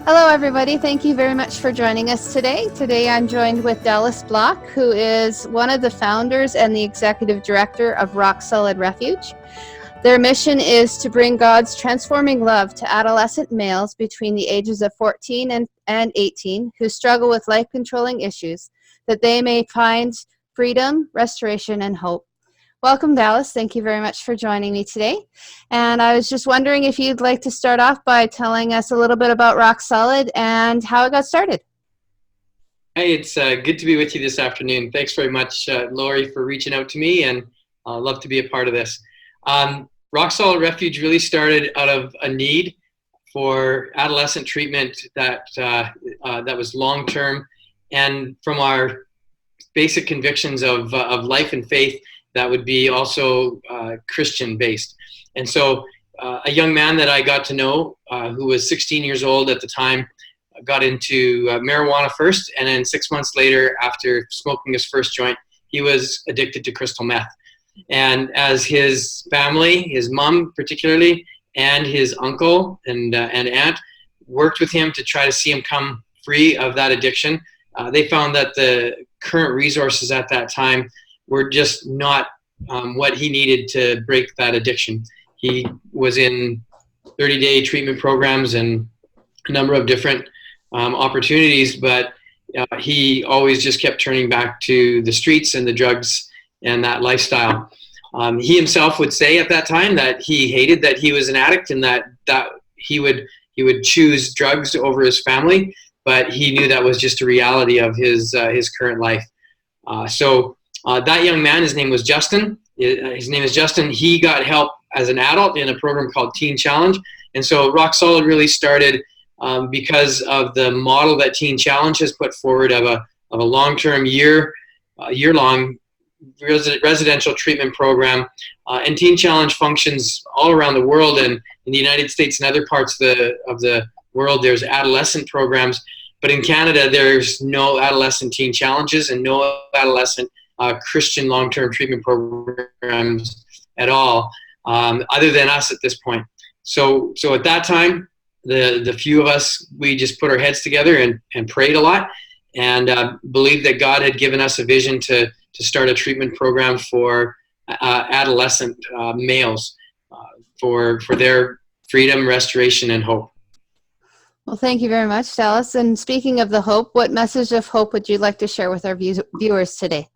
Hello, everybody. Thank you very much for joining us today. Today, I'm joined with Dallas Block, who is one of the founders and the executive director of Rock Solid Refuge. Their mission is to bring God's transforming love to adolescent males between the ages of 14 and 18 who struggle with life-controlling issues, that they may find freedom, restoration, and hope. Welcome, Dallas. Thank you very much for joining me today. And I was just wondering if you'd like to start off by telling us a little bit about Rock Solid and how it got started. Hey, it's good to be with you this afternoon. Thanks very much, Lori, for reaching out to me, and love to be a part of this. Rock Solid Refuge really started out of a need for adolescent treatment that was long-term, and from our basic convictions of life and faith that would be also Christian-based. And so a young man that I got to know who was 16 years old at the time got into marijuana first, and then 6 months later, after smoking his first joint, he was addicted to crystal meth. And as his family, his mom particularly, and his uncle and aunt worked with him to try to see him come free of that addiction, they found that the current resources at that time were just not what he needed to break that addiction. He was in 30-day treatment programs and a number of different opportunities, but he always just kept turning back to the streets and the drugs and that lifestyle. He himself would say at that time that he hated that he was an addict, and that he would choose drugs over his family, but he knew that was just a reality of his current life. So that young man, his name was Justin. His name is Justin. He got help as an adult in a program called Teen Challenge. And so Rock Solid really started because of the model that Teen Challenge has put forward of a long-term year-long residential treatment program. And Teen Challenge functions all around the world, and in the United States and other parts of the world, there's adolescent programs. But in Canada, there's no adolescent teen challenges and no adolescent Christian long-term treatment programs at all, other than us at this point. So at that time, the few of us, we just put our heads together and prayed a lot, and believed that God had given us a vision to start a treatment program for adolescent males for their freedom, restoration, and hope. Well, thank you very much, Dallas. And speaking of the hope, what message of hope would you like to share with our viewers today?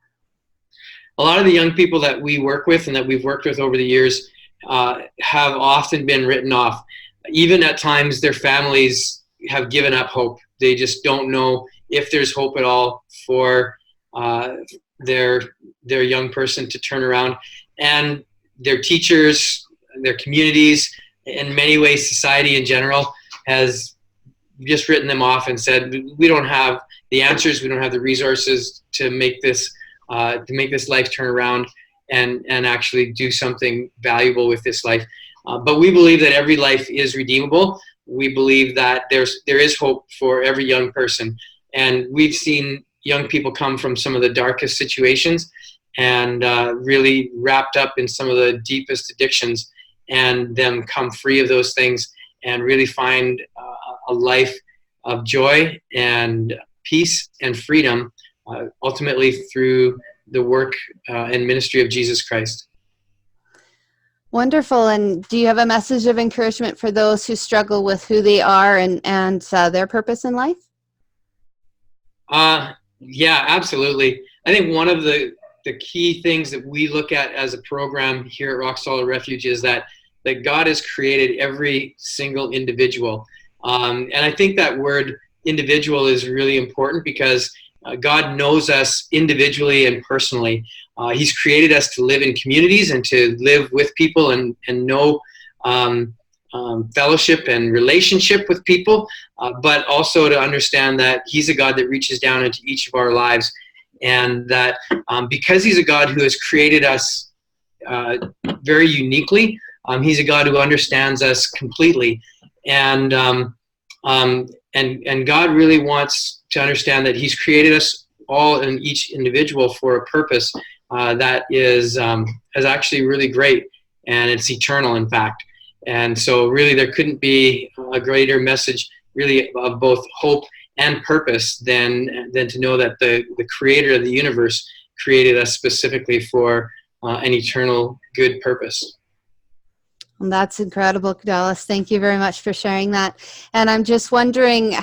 A lot of the young people that we work with and that we've worked with over the years have often been written off. Even at times, their families have given up hope. They just don't know if there's hope at all for their young person to turn around. And their teachers, their communities, in many ways, society in general has just written them off and said, we don't have the answers, we don't have the resources to make this life turn around and actually do something valuable with this life. But we believe that every life is redeemable. We believe that there is hope for every young person. And we've seen young people come from some of the darkest situations and really wrapped up in some of the deepest addictions, and them come free of those things and really find a life of joy and peace and freedom, ultimately through the work and ministry of Jesus Christ. Wonderful. And do you have a message of encouragement for those who struggle with who they are and their purpose in life? Yeah, absolutely. I think one of the key things that we look at as a program here at Rock Solid Refuge is that God has created every single individual. And I think that word individual is really important because God knows us individually and personally. He's created us to live in communities and to live with people and know fellowship and relationship with people, but also to understand that He's a God that reaches down into each of our lives, and that because He's a God who has created us very uniquely, He's a God who understands us completely, and God really wants to understand that He's created us all and each individual for a purpose that is actually really great, and it's eternal, in fact. And so really there couldn't be a greater message really of both hope and purpose than to know that the creator of the universe created us specifically for an eternal good purpose. Well, that's incredible, Dallas. Thank you very much for sharing that. And I'm just wondering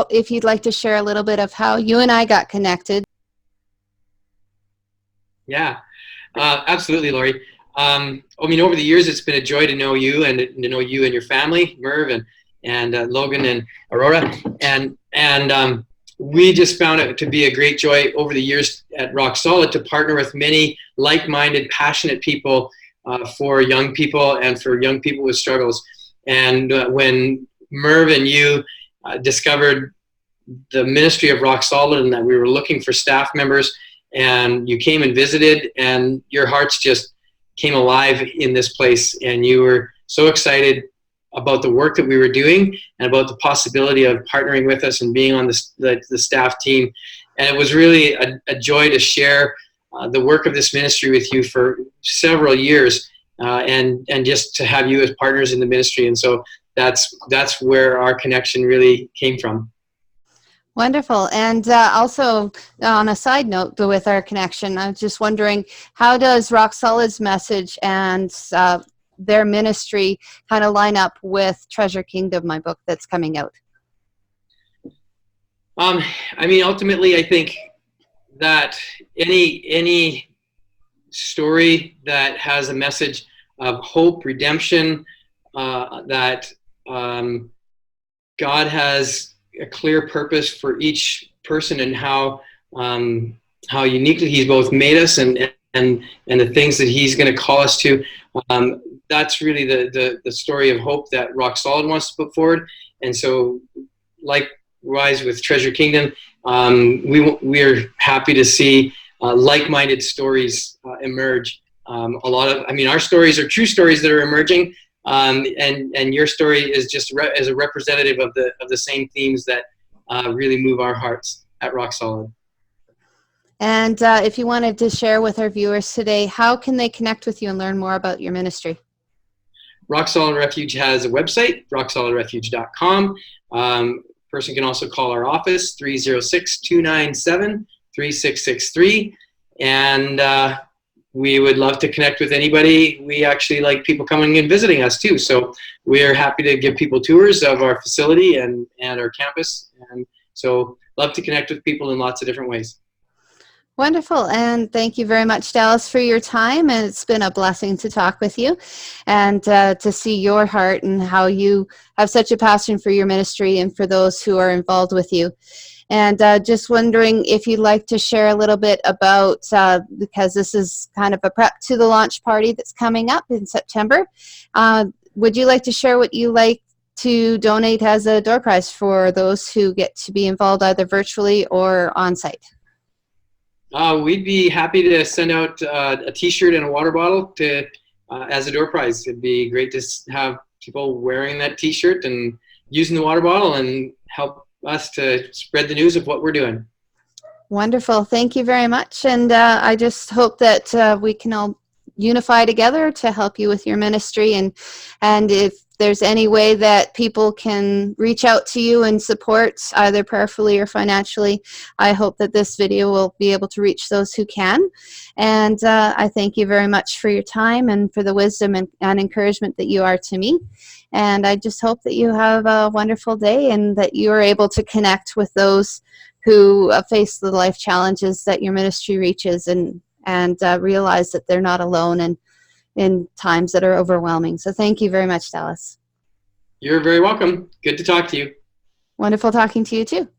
if you'd like to share a little bit of how you and I got connected. Yeah, absolutely, Lori. I mean, over the years, it's been a joy to know you and to know you and your family, Merv and Logan and Aurora, and we just found it to be a great joy over the years at Rock Solid to partner with many like-minded, passionate people for young people and for young people with struggles. And when Merv and you discovered the ministry of Rock Solid and that we were looking for staff members, and you came and visited, and your hearts just came alive in this place, and you were so excited about the work that we were doing and about the possibility of partnering with us and being on the staff team. And it was really a joy to share the work of this ministry with you for several years, and just to have you as partners in the ministry. And so that's where our connection really came from. Wonderful. And also, on a side note with our connection, I was just wondering, how does Rock Solid's message and their ministry kind of line up with Treasure Kingdom, my book that's coming out? I mean, ultimately, I think that any story that has a message of hope, redemption, that God has a clear purpose for each person, and how uniquely He's both made us and the things that He's going to call us to. That's really the story of hope that Rock Solid wants to put forward. And so, likewise with Treasure Kingdom, we are happy to see like-minded stories emerge. Our stories are true stories that are emerging. And your story is just as a representative of the same themes that really move our hearts at Rock Solid. And if you wanted to share with our viewers today, how can they connect with you and learn more about your ministry? Rock Solid Refuge has a website, rocksolidrefuge.com. Person can also call our office, 306-297-3663. And we would love to connect with anybody. We actually like people coming and visiting us too. So we are happy to give people tours of our facility and our campus. And so love to connect with people in lots of different ways. Wonderful. And thank you very much, Dallas, for your time. And it's been a blessing to talk with you and to see your heart and how you have such a passion for your ministry and for those who are involved with you. And just wondering if you'd like to share a little bit about, because this is kind of a prep to the launch party that's coming up in September. Would you like to share what you like to donate as a door prize for those who get to be involved either virtually or on site? We'd be happy to send out a T-shirt and a water bottle as a door prize. It'd be great to have people wearing that T-shirt and using the water bottle and help us to spread the news of what we're doing. Wonderful. Thank you very much. And I just hope that we can all unify together to help you with your ministry. And if there's any way that people can reach out to you and support either prayerfully or financially, I hope that this video will be able to reach those who can. And I thank you very much for your time and for the wisdom and encouragement that you are to me. And I just hope that you have a wonderful day and that you are able to connect with those who face the life challenges that your ministry reaches, and realize that they're not alone and in times that are overwhelming. So thank you very much, Dallas. You're very welcome. Good to talk to you. Wonderful talking to you too.